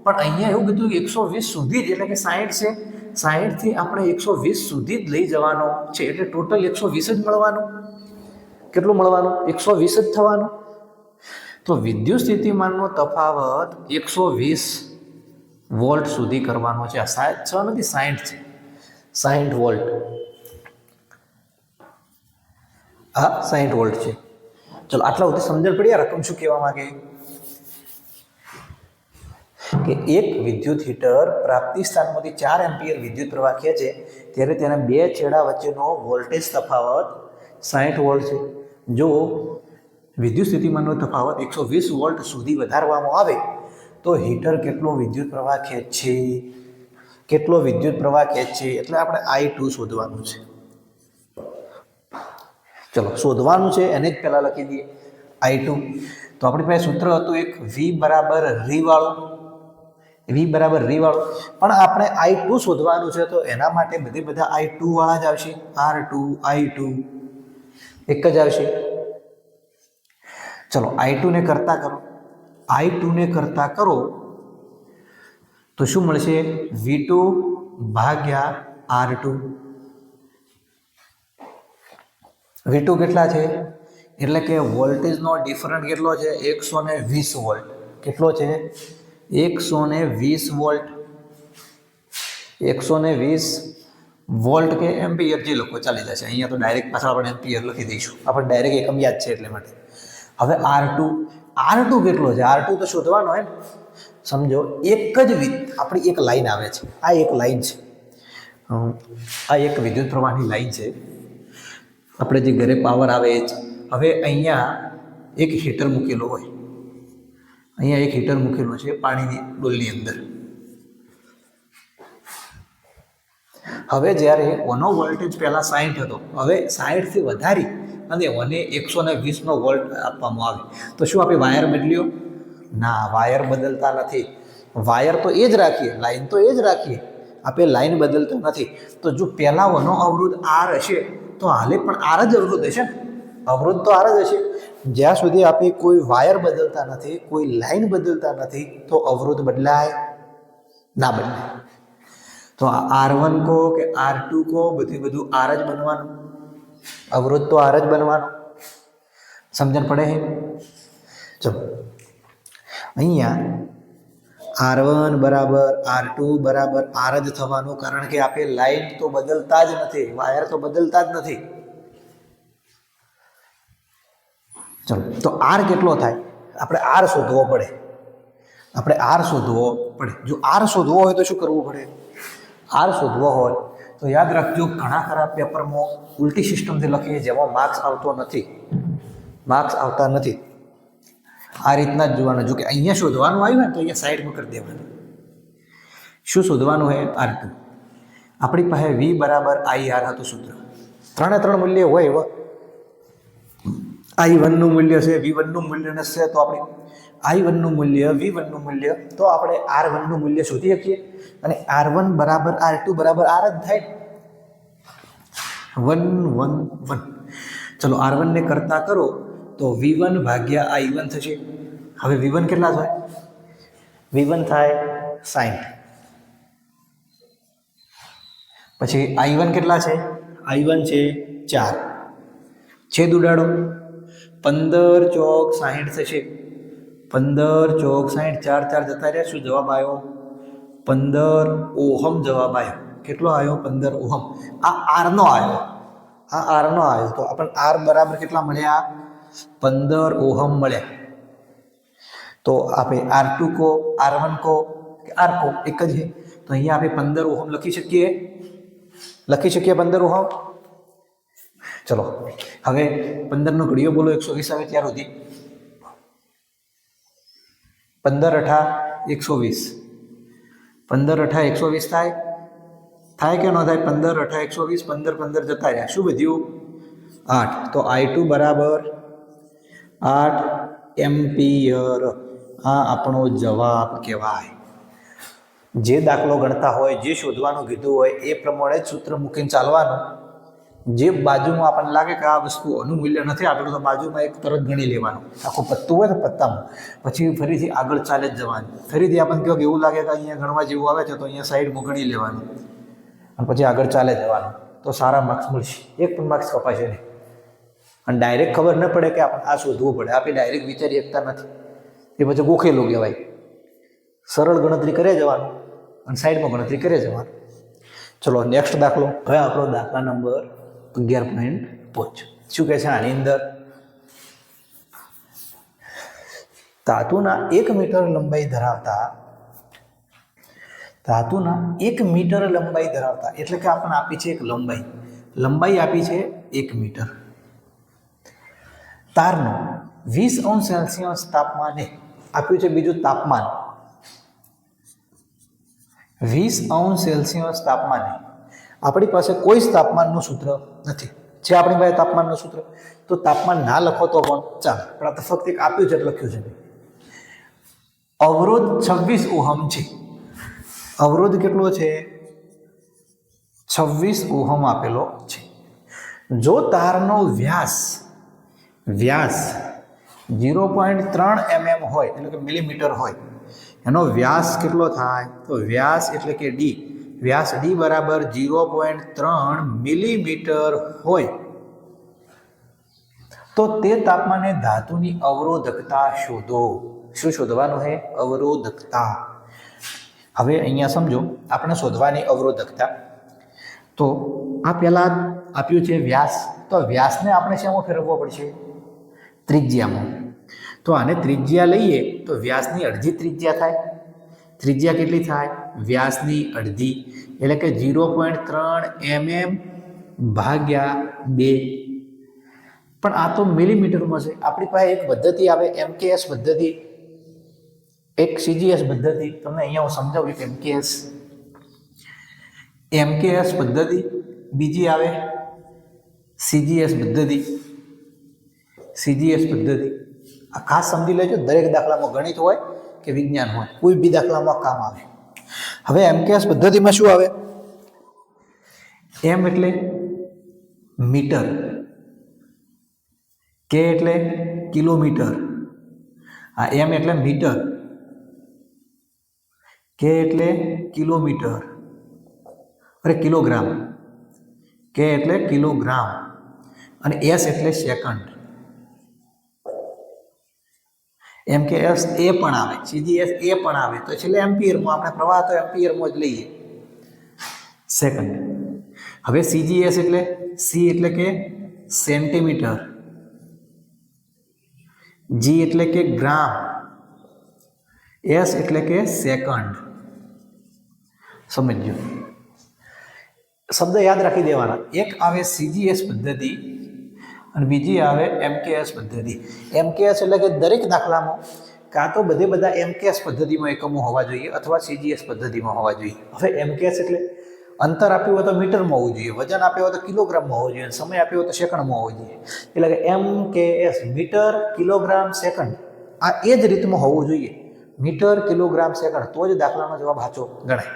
પણ અહીંયા એવું કીધું કે 120 સુધી જ, એટલે કે 60 છે, 60 થી આપણે 120 સુધી જ લઈ જવાનો છે, એટલે ટોટલ 120 જ મળવાનું. કેટલું મળવાનું? 120 જ થવાનું. તો વિદ્યુત સ્થિતિમાનનો તફાવત 120 વોલ્ટ સુધી કરવાનો છે. આ 6 નથી, 60 છે, 60 વોલ્ટ. હા, 60 વોલ્ટ છે. ચલો આટલા સુધી સમજણ પડી? આ રકમ શું કહેવા માંગે? કે એક વિદ્યુત હીટર પ્રાપ્તિ સ્થાનમાંથી 4 એમ્પિયર વિદ્યુત પ્રવાહ ખેંચે ત્યારે તેના બે છેડા વચ્ચેનો વોલ્ટેજ તફાવત 60 વોલ્ટ છે. જો વિદ્યુત સ્થિતિમાનનો તફાવત 120 વોલ્ટ સુધી વધારવામાં આવે તો હીટર કેટલો વિદ્યુત પ્રવાહ ખેંચે? કેટલો વિદ્યુત પ્રવાહ ખેંચે? એટલે આપણે I2 શોધવાનું છે. ચલો શોધવાનું છે, એને જ પહેલા લખી દઈએ I2. તો આપણી પાસે સૂત્ર હતું એક V બરાબર રી વાળું, V બરાબર રી વાળું, પણ આપણે I2 શોધવાનું છે તો એના માટે બધા I2 વાળા જ આવશે. R2 I2 એક જ આવશે. ચલો I2 ને કરતા કરો, I2 ને કરતા કરો તો શું મળશે? V2 ભાગ્યા R2. V2 કેટલા છે? એટલે કે વોલ્ટેજનો ડિફરન્ટ કેટલો છે? 120 વોલ્ટ. કેટલો છે? 120 વોલ્ટ. 120 વોલ્ટ કે એમ્પિયર જે લખો ચાલી જશે. અહીંયા તો ડાયરેક્ટ પાછળ આપણે એમ્પિયર લખી દઈશું, આપણે ડાયરેક્ટ એકમ યાદ છે એટલે માટે. હવે R2 કેટલો છે? R2 તો શોધવાનો હોય ને. સમજો એક જ આપણી એક લાઈન આવે છે, આ એક લાઈન છે, આ એક વિદ્યુત પ્રવાહની લાઈન છે, આપણે જે ઘરે પાવર આવે એ જ. હવે અહીંયા એક હીટર મૂકેલો હોય, અહીંયા એક હીટર મૂકેલો છે પાણીની ડોલની અંદર. હવે જ્યારે ઓનો વોલ્ટેજ પહેલાં 60 હતો, હવે 60થી વધારી અને ઓને 120નો વોલ્ટ આપવામાં આવે તો શું આપણે વાયર બદલ્યો? ના, વાયર બદલતા નથી. વાયર તો એ જ રાખીએ, લાઈન તો એ જ રાખીએ, આપણે લાઈન બદલતા નથી. તો જો પહેલાં ઓનો અવરોધ આર હશે તો હાલે પણ આર જ અવરોધ હશે ને, અવરોધ તો આર જ હશે. જ્યાં સુધી આપણે કોઈ વાયર બદલતા નથી, કોઈ લાઈન બદલતા નથી, તો અવરોધ બદલાય ના બદલાય. તો R1 કહો કે R2 કહો, બધું આર જ બનવાનું, અવરોધ તો આર જ બનવાનો. સમજણ પડે છે? ચલો અહીંયા R1 બરાબર R2 બરાબર આર જ થવાનું, કારણ કે આપણે લાઈન તો બદલતા જ નથી, વાયર તો બદલતા જ નથી. ચલો તો આર કેટલો થાય? આપણે આર શોધવો પડે. જો આર શોધવો હોય તો શું કરવું પડે? આર શોધવો હોય તો યાદ રાખજો, ઘણા ખરા પેપરમાં ઉલટી સિસ્ટમથી લખીએ, જેમાં માર્ક્સ આવતા નથી. આ રીતના જ જોવાનું. જો કે અહીંયા શોધવાનું આવ્યું ને તો અહીંયા સાઈડમાં કરી દેવાનું. શું શોધવાનું છે? R2. આપણી પાસે V બરાબર IR હતું સૂત્ર. 3 મૂલ્ય હોય એવા. I1 નું મૂલ્ય છે, V1 નું મૂલ્ય છે, તો આપણે I1 નું મૂલ્ય, V1 નું મૂલ્ય, તો આપણે R1 નું મૂલ્ય શોધી શકીએ. અને R1 બરાબર R2 બરાબર R જ થાય. 1 1 1. ચલો R1 ને કરતા કરો તો V1 ભાગ્યા I1 થશે. હવે V1 કેટલા થાય? V1 થાય 60. પછી I1 કેટલા છે? I1 છે 4. છેદ ઉડાડો, 15 ચોક 60 થશે. 15 ચોક 60, 4 4 જતા રહ્યા. શું જવાબ આવ્યો? 15 ઓહમ જવાબ આવ્યો. કેટલો આવ્યો? 15 ઓહમ. આ આરનો આવ્યો, તો આપણને આર બરાબર કેટલા મળ્યા? 15 ઓહમ મળ્યા. તો આપણે R2 કો, R1 કો કે R કો એક જ છે, તો અહીંયા આપણે 15 ઓહમ લખી શકીએ 15 ઓહમ. ચલો હવે 15 નો ઘડીઓ બોલો, 120 આવે ત્યાર સુધી. 15 × 8 = 120. 15 × 8 = 120 થાય કે ન થાય? 15 × 8 = 120. 15 જતા રહ્યા. શું વધ્યું? 8. તો I2 બરાબર 8 એમ્પિયર. આ આપણો જવાબ કહેવાય. જે દાખલો ગણતા હોય, જે શોધવાનું કીધું હોય એ પ્રમાણે જ સૂત્ર મૂકીને ચાલવાનું. જે બાજુમાં આપણને લાગે કે આ વસ્તુઓનું મૂલ્ય નથી આપેલું તો બાજુમાં એક તરત ગણી લેવાનું. આખું પત્તું હોય તો પત્તામાં પછી ફરીથી આગળ ચાલે જ જવાનું. ફરીથી આપણને કહો કે એવું લાગે કે અહીંયા ગણવા જેવું આવે છે તો અહીંયા સાઈડમાં ગણી લેવાનું અને પછી આગળ ચાલે જવાનું. તો સારા માર્ક્સ મળશે, એક પણ માર્ક્સ કપાશે નહીં. અને ડાયરેક્ટ ખબર ન પડે કે આપણે આ શોધવું પડે, આપણે ડાયરેક્ટ વિચારી શકતા નથી, એ પછી ગોખેલું કહેવાય. સરળ ગણતરી કરે જવાનું અને સાઈડમાં ગણતરી કરે જવાનું. ચલો નેક્સ્ટ દાખલો. હવે આપણો દાખલા નંબર 11.5. શું કહે છે આની અંદર? ધાતુના 1 મીટર લંબાઈ ધરાવતા એટલે કે આપણને આપી છે એક લંબાઈ આપી છે 1 મીટર. તારનો 20°C તાપમાને આપ્યું છે બીજું તાપમાન. 20°C તાપમાને આપણી પાસે કોઈ જ તાપમાનનું સૂત્ર નથી. છે આપણી પાસે તાપમાનનું સૂત્ર? તો તાપમાન ના લખો તો પણ ચાલે, પણ આ તો ફક્ત એક આપ્યું છે લખ્યું છે. અવરોધ 26 ઓહમ છે. અવરોધ કેટલો છે? 26 ઓહમ આપેલો છે. જો તારનો વ્યાસ 0.3 mm હોય, એટલે કે મિલીમીટર હોય, એનો વ્યાસ કેટલો થાય? તો વ્યાસ એટલે કે D, વ્યાસ D બરાબર 0.3 મિલીમીટર હોય તો તે તાપમાને ધાતુની અવરોધકતા શોધો. શું શોધવાનું છે? અવરોધકતા. હવે અહીંયા સમજો, આપણે શોધવાની અવરોધકતા. તો આ પહેલા આપ્યું છે વ્યાસ, તો વ્યાસને આપણે શેમાં ફેરવવો પડશે? ત્રિજ્યામાં. તો આને ત્રિજ્યા લઈએ તો વ્યાસની અડધી ત્રિજ્યા થાય. ત્રિજ્યા કેટલી થાય? વ્યાસની અડધી, એટલે કે 0.3 mm ભાગ્યા 2. પણ આ તો મિલીમીટરમાં છે. આપણી પાસે એક પદ્ધતિ આવે MKS પદ્ધતિ, એક CGS પદ્ધતિ. તમને અહીંયા હું સમજાવું કે MKS MKS પદ્ધતિ, બીજી આવે CGS પદ્ધતિ. CGS પદ્ધતિ આ ખાસ સમજી લેજો, દરેક દાખલામાં ગણિત હોય કે વિજ્ઞાન હોય, કોઈ બી દાખલામાં કામ આવે. હવે MKS પદ્ધતિમાં શું આવે? M એટલે મીટર, K એટલે કિલોમીટર, આ M એટલે મીટર, K એટલે કિલોમીટર, અરે કિલોગ્રામ, K એટલે કિલોગ્રામ, અને S એટલે સેકન્ડ. MKS એ પણ આવે, CGS એ પણ આવે, તો છેલ્લે એમ્પિયરમાં, આપણે પ્રવાહ તો એમ્પિયરમાં જ લઈએ, સેકન્ડ. હવે CGS એટલે C એટલે કે સેન્ટીમીટર, G એટલે કે ગ્રામ, S એટલે કે સેકન્ડ. સમજો, શબ્દ યાદ રાખી દેવાના. એક આવે CGS પદ્ધતિ અને બીજી આવે MKS પદ્ધતિ. MKS એટલે કે દરેક દાખલામાં કાં તો બધા MKS પદ્ધતિમાં એકમો હોવા જોઈએ અથવા CGS પદ્ધતિમાં હોવા જોઈએ. હવે MKS એટલે અંતર આપ્યું હોય તો મીટરમાં હોવું જોઈએ, વજન આપ્યું હોય તો કિલોગ્રામમાં હોવું જોઈએ, સમય આપ્યો હોય તો સેકન્ડમાં હોવો જોઈએ. એટલે કે MKS મીટર, કિલોગ્રામ, સેકન્ડ, આ એ જ રીતમાં હોવું જોઈએ, મીટર, કિલોગ્રામ, સેકન્ડ, તો જ દાખલાનો જવાબ સાચો ગણાય.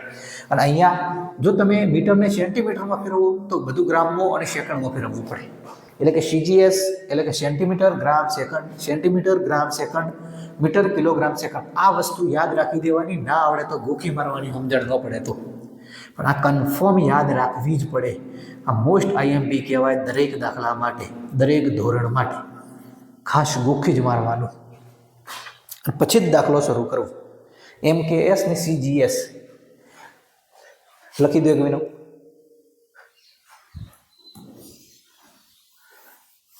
અને અહીંયા જો તમે મીટરને સેન્ટીમીટરમાં ફેરવો તો બધું ગ્રામમાં અને સેકન્ડમાં ફેરવવું પડે. એટલે કે CGS એટલે કે સેન્ટીમીટર, ગ્રામ, સેકન્ડ, સેન્ટીમીટર, ગ્રામ, સેકન્ડ, મીટર, કિલોગ્રામ, સેકન્ડ. આ વસ્તુ યાદ રાખી દેવાની, ના આવડે તો ગોખી મારવાની, સમજણ ન પડે તો. પણ આ કન્ફર્મ યાદ રાખવી જ પડે. આ મોસ્ટ IMP કહેવાય દરેક દાખલા માટે, દરેક ધોરણ માટે. ખાસ ગોખી જ મારવાનું, પછી જ દાખલો શરૂ કરવો. MKS ને CGS લખી દો એક વિનો.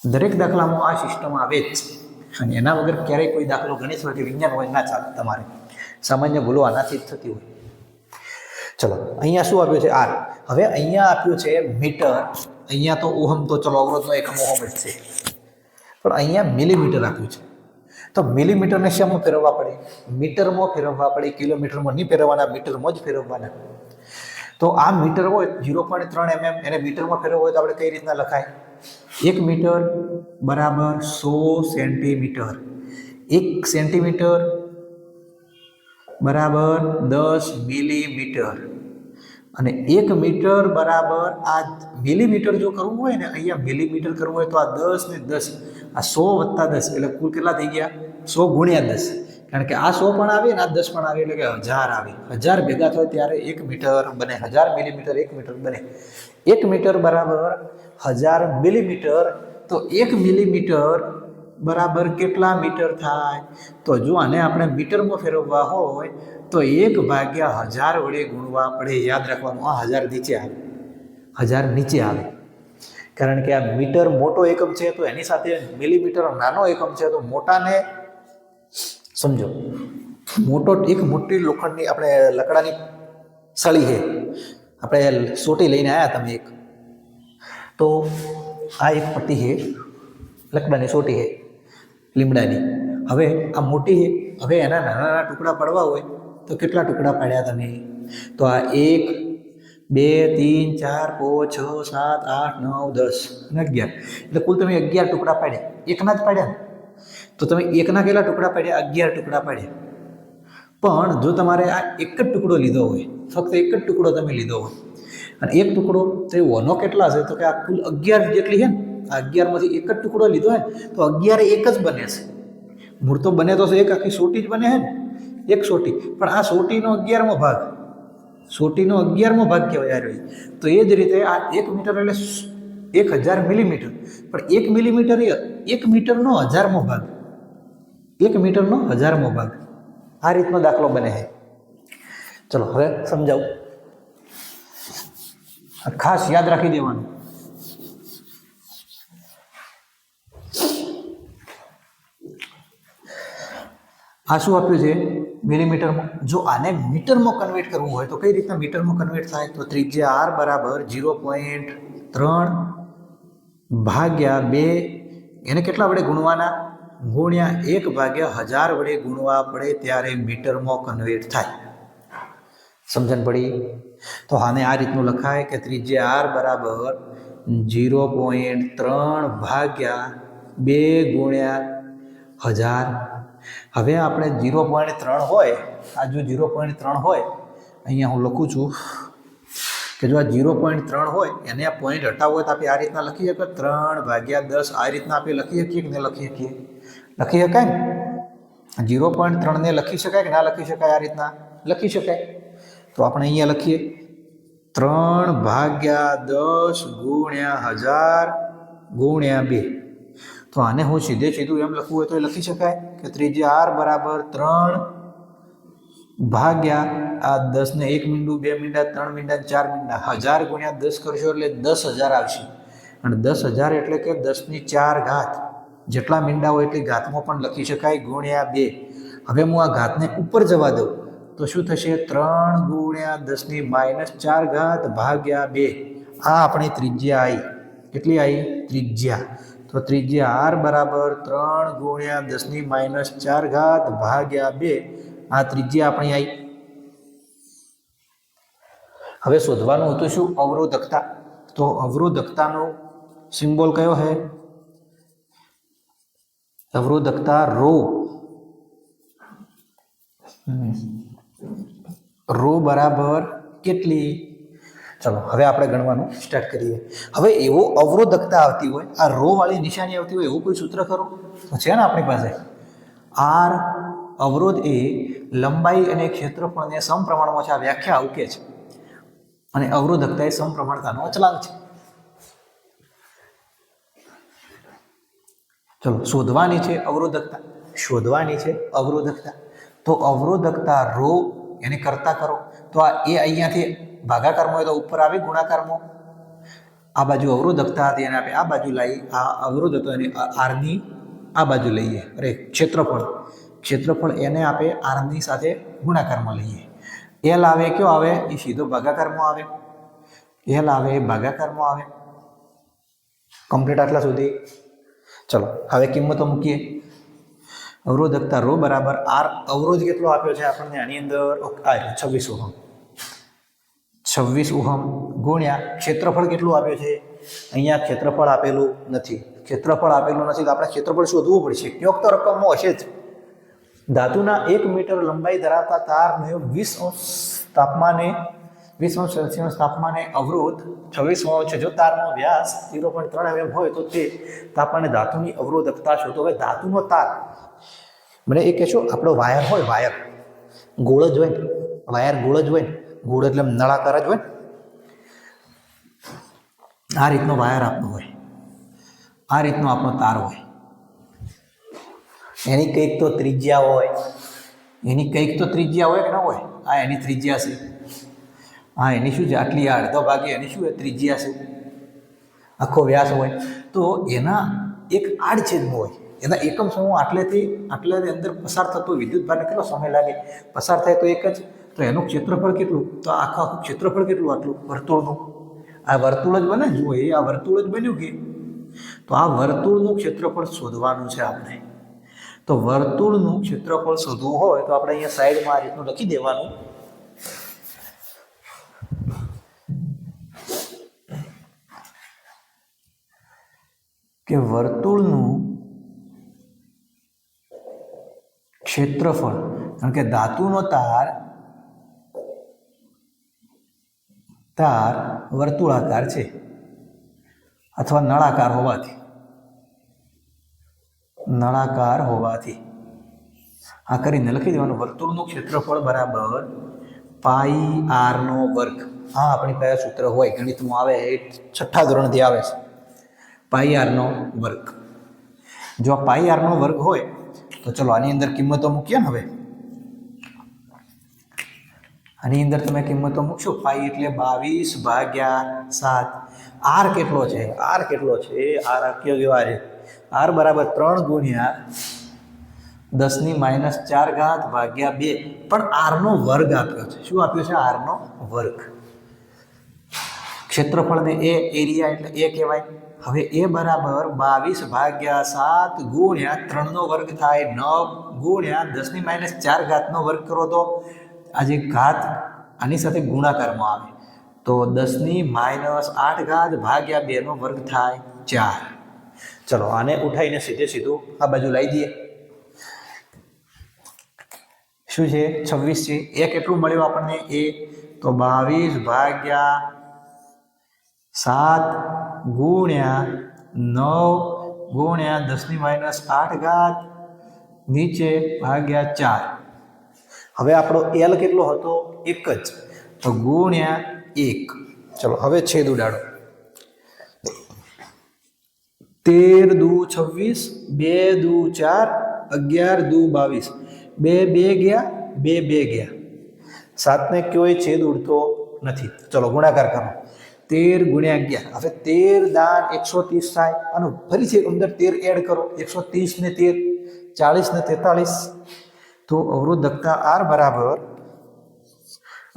દરેક દાખલામાં આ સિસ્ટમ આવે જ, અને એના વગર ક્યારેય કોઈ દાખલો ગણિત હોય કે વિજ્ઞાન હોય ના ચાલે. તમારે સામાન્ય ભૂલો આનાથી જ થતી હોય. ચલો, અહીંયા શું આપ્યું છે? R. હવે અહીંયા આપ્યું છે મીટર, અહીંયા તો ઓહમ, તો ચલો અવરોધનો એકમ ઓહમ જ છે, પણ અહીંયા મિલીમીટર આપ્યું છે. તો મિલીમીટરને શેમાં ફેરવવા પડે? મીટરમાં ફેરવવા પડે, કિલોમીટરમાં નહીં ફેરવવાના, મીટરમાં જ ફેરવવાના. તો આ મીટર હોય 0.3 mm, એને મીટરમાં ફેરવવું હોય તો આપણે કઈ રીતના લખાય? 1 મીટર બરાબર 100 સેન્ટીમીટર, 1 સેન્ટીમીટર બરાબર 10 મિલીમીટર, અને 1 મીટર બરાબર, આ મિલીમીટર જો કરવું હોય ને, અહીંયા મિલીમીટર કરવું હોય તો આ 10 ને 10, આ 100 + 10 એટલે કુલ કેટલા થઈ ગયા? 100 × 10. કારણ કે આ 100 પણ આવે ને આ 10 પણ આવે, એટલે કે 1000 આવે. 1000 ભેગા થાય ત્યારે 1 મીટર બને, 1000 મિલીમીટર 1 મીટર બને. 1 મીટર બરાબર 1000 મિલીમીટર. તો 1 મિલીમીટર બરાબર કેટલા મીટર થાય? તો જો આને આપણે મીટરમાં ફેરવવા હોય તો 1/1000 વડે ગુણવા પડે. યાદ રાખવાનું, આ 1000 નીચે આવે, 1000 નીચે આવે, કારણ કે આ મીટર મોટો એકમ છે, તો એની સાથે મિલીમીટર નાનો એકમ છે. તો મોટાને સમજો, મોટો એક મોટી લોખંડની આપણે લકડાની સળી છે, આપણે સોટી લઈને આવ્યા તમે એક, તો આ એક પટ્ટી છે, લકડાની સોટી છે લીમડાની. હવે આ મોટી છે, હવે એના નાના નાના ટુકડા પાડવા હોય તો કેટલા ટુકડા પાડ્યા તમે? તો આ 1 2 3 4 5 6 7 8 9 10 અને 11, એટલે કુલ તમે 11 ટુકડા પાડ્યા. એકના જ પાડ્યા ને? તો તમે એકના કેટલા ટુકડા પાડ્યા? 11 ટુકડા પાડ્યા. પણ જો તમારે આ એક જ ટુકડો લીધો હોય, ફક્ત એક જ ટુકડો તમે લીધો હોય, અને એક ટુકડો તો એ વનો કેટલા છે? તો કે આ કુલ 11 જેટલી છે ને, આ 11માંથી એક જ ટુકડો લીધો હોય તો 11 એક જ બને છે. મૂળ તો બને તો એક આખી સોટી જ બને છે ને, એક સોટી. પણ આ સોટીનો 11મો ભાગ, સોટીનો 11મો ભાગ કહેવાય યાર. તો એ જ રીતે આ 1 મીટર એટલે 1000 મિલીમીટર, પણ 1 મિલીમીટર એ 1 મીટરનો 1000મો ભાગ, 1 મીટરનો 1000મો ભાગ. આ રીતનો દાખલો બને છે. ચલો હવે સમજાવું, ખાસ યાદ રાખી દેવાનું. આ શું આપ્યું છે? મિલીમીટરમાં. જો આને મીટરમાં કન્વર્ટ કરવું હોય તો કઈ રીતના મીટરમાં કન્વર્ટ થાય? તો ત્રિજ્યા r બરાબર 0.3 ભાગ્યા 2, એને કેટલા વડે ગુણવાના? ગુણ્યા 1/1000 વડે ગુણવા પડે ત્યારે મીટરમાં કન્વર્ટ થાય. સમજણ પડી? તો આને આ રીતનું લખાય કે ત્રિજ્યા આર બરાબર 0.3 ભાગ્યા 2 ગુણ્યા 1000. હવે આપણે 0.3 હોય, આ જો 0.3 હોય, અહીંયા હું લખું છું કે જો આ 0.3 હોય એને આ પોઈન્ટ હટાવવો હોય તો આપણે આ રીતના લખી શકીએ 3/10. આ રીતના આપણે લખી શકીએ કે ન લખી શકીએ? લખી શકાય ને? 0.3 ને લખી શકાય કે ના લખી શકાય? આ રીતના લખી શકાય. તો આપણે અહીંયા લખીએ 3/10 ગુણ્યા 1000 ગુણ્યા 2. તો આને હું સીધે સીધું એમ લખવું હોય તો એ લખી શકાય કે ત્રિજ્યા આર બરાબર 3 ભાગ્યા આ 10 ને 1 મીંડું 2 મીંડા 3 મીંડા 4 મીંડા 1000 ગુણ્યા 10 કરશો એટલે 10,000 આવશે. અને 10,000 એટલે કે 10⁴ ઘાત. જેટલા મીંડા હોય એટલી ઘાતમાં પણ લખી શકાય ગુણ્યા 2. હવે હું આ ઘાતને ઉપર જવા દઉં તો શું થશે? 3 ગુણ્યા 10⁻⁴ ઘાત ભાગ્યા 2. આ આપણી ત્રિજ્યા આવી. કેટલી આવી? ત્રિજ્યા. તો ત્રિજ્યા આર બરાબર 3 ગુણ્યા 10⁻⁴ ઘાત ભાગ્યા 2. આ ત્રિજ્યા આપણી આવી. હવે શોધવાનું હતું શું? અવરોધકતા. તો અવરોધકતાનો સિમ્બોલ કયો છે? અવરોધકતા રો. રો બરાબર કેટલી? ચલો હવે આપણે ગણવાનું સ્ટાર્ટ કરીએ. હવે એવો અવરોધકતા આવતી હોય, આ રો વાળી નિશાની આવતી હોય એવું કોઈ સૂત્ર ખરો? તો છે ને આપણી પાસે. આર અવરોધ એ લંબાઈ અને ક્ષેત્રફળને સમપ્રમાણમાં છે. આ વ્યાખ્યા આવકે છે. અને અવરોધકતા એ સમપ્રમાણતાનો અચળાંક છે. ચલો શોધવાની છે અવરોધકતા. શોધવાની છે અવરોધકતા. તો અવરોધકતા રો એને કરતા કરો તો આ એ અહીંયાથી ભાગાકારમાં હોય તો ઉપર આવે ગુણાકારમાં. આ બાજુ અવરોધકતા હતી એને આપણે આ બાજુ લાવી. આ અવરોધ હતો એને આરની આ બાજુ લઈએ. અરે ક્ષેત્રફળ એને આપણે આરની સાથે ગુણાકારમાં લઈએ. એલ આવે કયો આવે? એ સીધો ભાગાકારમાં આવે. એલ આવે એ ભાગાકારમાં આવે. કમ્પ્લીટ આટલા સુધી. ચલો હવે કિંમતો મૂકીએ. અવરોધકતા રો બરાબર આર. અવરોધ કેટલો આપ્યો છે આપણને આની અંદર? 26 ઓહમ. 26 ઓહમ ગુણ્યા ક્ષેત્રફળ કેટલું આપ્યું છે? અહીંયા ક્ષેત્રફળ આપેલું નથી. ક્ષેત્રફળ આપેલું નથી તો આપણે ક્ષેત્રફળ શોધવું પડશે. ક્યોંક તો રકમમાં હશે જ. ધાતુના 1 મીટર લંબાઈ ધરાવતા તારને 20° સેલ્સિયસ તાપમાને અવરોધ 26 ઓહમ છે. જો તારનો વ્યાસ 0.3 mm હોય તો તે તાપમાને ધાતુની અવરોધકતા શોધો. હવે ધાતુનો તાર, મને એ કહેશો આપણો વાયર હોય, વાયર ગોળ જ હોય ને, વાયર ગોળ જ હોય ને, ગોળ એટલે નળાકાર જ હોય ને. આ રીતનો વાયર આપણો હોય, આ રીતનો આપણો તાર હોય. એની કંઈક તો ત્રિજ્યા હોય, એની કંઈક તો ત્રિજ્યા હોય કે ના હોય? આ એની ત્રિજ્યા છે. હા એની શું છે? આટલી આ અડધો ભાગે એની શું ત્રિજ્યા છે. આખો વ્યાસ હોય તો એના એક આડછેદમાં હોય. એના એકમ સમૂહ આટલેથી અંદર પસાર થતો વિદ્યુત ભારને કેટલો સમય લાગે? પસાર થાય તો એક જ. તો એનું ક્ષેત્રફળ કેટલું? તો આખું ક્ષેત્રફળ કેટલું? આટલું વર્તુળનું. આ વર્તુળ જ બને જુઓ, એ આ વર્તુળ જ બન્યું કે. તો આ વર્તુળનું ક્ષેત્રફળ શોધવાનું છે આપણે. તો વર્તુળનું ક્ષેત્રફળ શોધવું હોય તો આપણે અહીંયા સાઈડમાં આ રીતનું લખી દેવાનું કે વર્તુળનું ક્ષેત્રફળ, કારણ કે ધાતુનો તાર વર્તુળાકાર છે અથવા નળાકાર હોવાથી આ કરીને લખી દેવાનું વર્તુળનું ક્ષેત્રફળ બરાબર πr². આ આપણી પાસે સૂત્ર હોય, ગણિતમાં આવે, એ 6ઠ્ઠા ધોરણથી આવે છે. πr². જો πr² હોય તો ચલો આની અંદર કિંમતો મૂકીએ ને. હવે આની અંદર તમે કિંમતો મૂકશો. પાઈ એટલે 22/7. આર કેટલો છે? આર કયો છે? આર બરાબર 3 ગુણ્યા 10⁻⁴ ઘાત ભાગ્યા 2. પણ આરનો વર્ગ આપ્યો છે. શું આપ્યો છે? આરનો વર્ગ. ક્ષેત્રફળને એ એરિયા એટલે એ કહેવાય. હવે એ બરાબર 22/7 ગુણ્યા 3નો વર્ગ થાય 9 ગુણ્યા 10⁻⁴ ઘાતનો વર્ગ કરો તો આ જે ઘાત આની સાથે ગુણાકારમાં આવે તો 10⁻8 ભાગ્યા 2 નો વર્ગ થાય 4. ચલો આને ઉઠાઈને સીધે સીધું આ બાજુ લાવી દઈએ. શું છે 26 છે. એ કેટલું મળ્યું આપણને એ તો 22 ભાગ્યા 7 ગુણ્યા 9 ગુણ્યા 10⁻8 નીચે ભાગ્યા 4. હવે આપણો એલ કેટલો હતો 1 જ તો ગુણ્યા 1. ચલો હવે છેદ ઉડાડો. 13 દુ 26 2 દુ 4 11 દુ 22 2 2 ગયા 2 2 ગયા 7 ને કોઈ છેદ ઉડતો નથી. ચલો ગુણાકાર કરો 13 ગુણ્યા 11 હવે 13 દાન 130 થાય અને ફરીથી અંદર 13 એડ કરો 130 ને 13 40 ને 43 તો અવરોધકતા આર બરાબર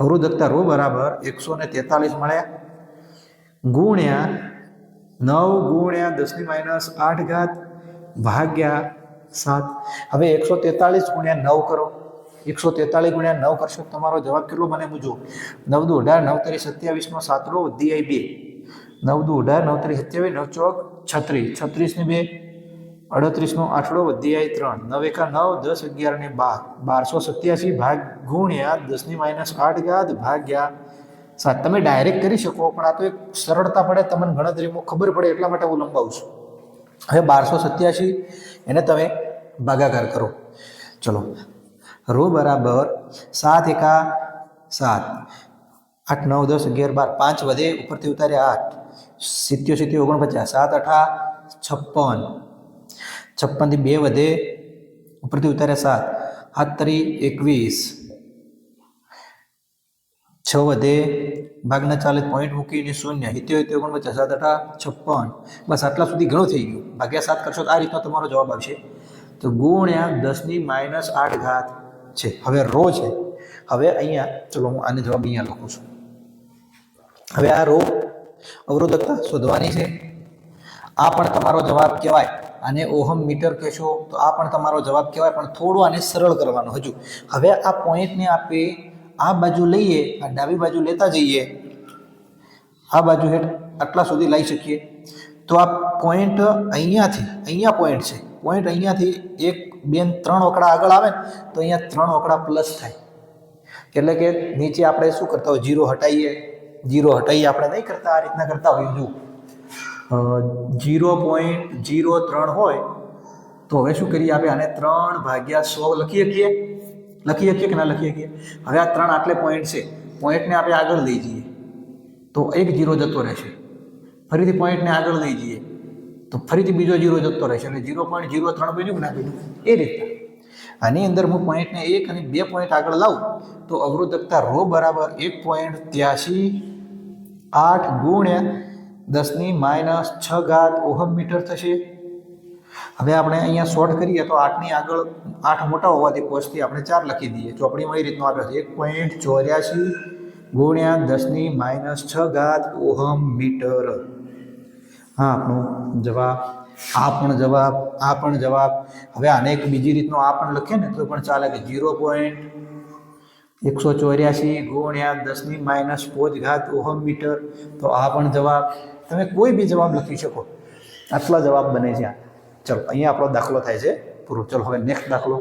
અવરોધકતા રો બરાબર 143 મળ્યા ગુણ્યા 9 ગુણ્યા 10⁻8 ભાગ્યા 7. હવે 143 ગુણ્યા 9 કરો 143 ગુણ્યા 9 કરશો તમારો જવાબ કેટલો બને મૂજો 9 દુ 18 9 તરી 27 નો 7 રો વધી આવી 2 9 દુ 18 9 તરી 27 9 ચોક 36 36 ને 2 38 નો 8 રો વધી આવી 3 9 એકા 9 10 11 ને 12 1287 ભાગ ગુણ્યા 10⁻8 ભાગ્યા 7. તમે ડાયરેક્ટ કરી શકો પણ આ તો એક સરળતા પડે તમને ગણતરીમાં ખબર પડે એટલા માટે હું લંબાવું છું. હવે 1287 એને તમે ભાગાકાર કરો. ચલો રો બરાબર 7 એકા 7 8 9 10 11 12 5 વધે ઉપરથી ઉતાર્યા 8 77 49 7 8 56 56 થી 2 વધે ઉપરથી ઉતાર્યા 7 7 તરી 21 6 વધે ભાગના ચાલે પોઈન્ટ મૂકીને 0 77 49 7 8 56 બસ આટલા સુધી ઘણું થઈ ગયું. ભાગ્યા 7 કરશો તો આ રીતનો તમારો જવાબ આવશે તો ગુણ્યા 10⁻8 છે. હવે રો છે. હવે અહીંયા ચલો હું આને જવાબ અહીંયા લખું છું. હવે આ રો અવરોધકતા શોધવાની છે. આ પણ તમારો જવાબ કહેવાય. આને ઓહમ મીટર કહેશો તો આ પણ તમારો જવાબ કહેવાય પણ થોડું આને સરળ કરવાનો હજુ. હવે આ પોઈન્ટને આપણે આ બાજુ લઈએ આ ડાબી બાજુ લેતા જઈએ આ બાજુ હેઠ આટલા સુધી લઈ શકીએ તો આ પોઈન્ટ અહીંયા પોઈન્ટ છે. પોઈન્ટ અહીંયાથી 1 2 3 વકડા આગળ આવે તો અહીંયા 3 વકડા પ્લસ થાય એટલે કે નીચે આપણે શું કરતા હોય 0 હટાવીએ આપણે નહીં કરતા આ રીતના કરતા હોઈએ. જો 0.03 હોય તો હવે શું કરીએ આપણે આને 3/100 લખી શકીએ કે ના લખી શકીએ. હવે આ 3 આટલે પોઈન્ટ છે. પોઈન્ટને આપણે આગળ લઈ જઈએ તો એક 0 જતો રહેશે. ફરીથી પોઈન્ટને આગળ લઈ જઈએ તો ફરીથી બીજો 0 જતો રહેશે એટલે 0.03 બન્યું ના બન્યું એ રીતના. આની અંદર હું પોઈન્ટને 1 અને 2 પોઈન્ટ આગળ લાવું તો અવરોધકતા રો બરાબર 1.83 ગુણ્યા 10⁻6 ઓહમ મીટર થશે. હવે આપણે અહીંયા શોર્ટ કરીએ તો 8 ની આગળ 8 મોટા હોવાથી કોસથી આપણે 4 લખી દઈએ. ચોપડીમાં એ રીતનો આપ્યો છે 1.84 ગુણ્યા 10⁻6 ઓહમ મીટર. હા આપણો જવાબ આ પણ જવાબ. હવે આને એક બીજી રીતનો આ પણ લખીએ ને તો પણ ચાલે કે 0.184 ગુણ્યા 10⁻5 ઓહમ મીટર તો આ પણ જવાબ. તમે કોઈ બી જવાબ લખી શકો. આટલા જવાબ બને છે. ચલો અહીંયા આપણો દાખલો થાય છે પૂરો. ચલો હવે નેક્સ્ટ દાખલો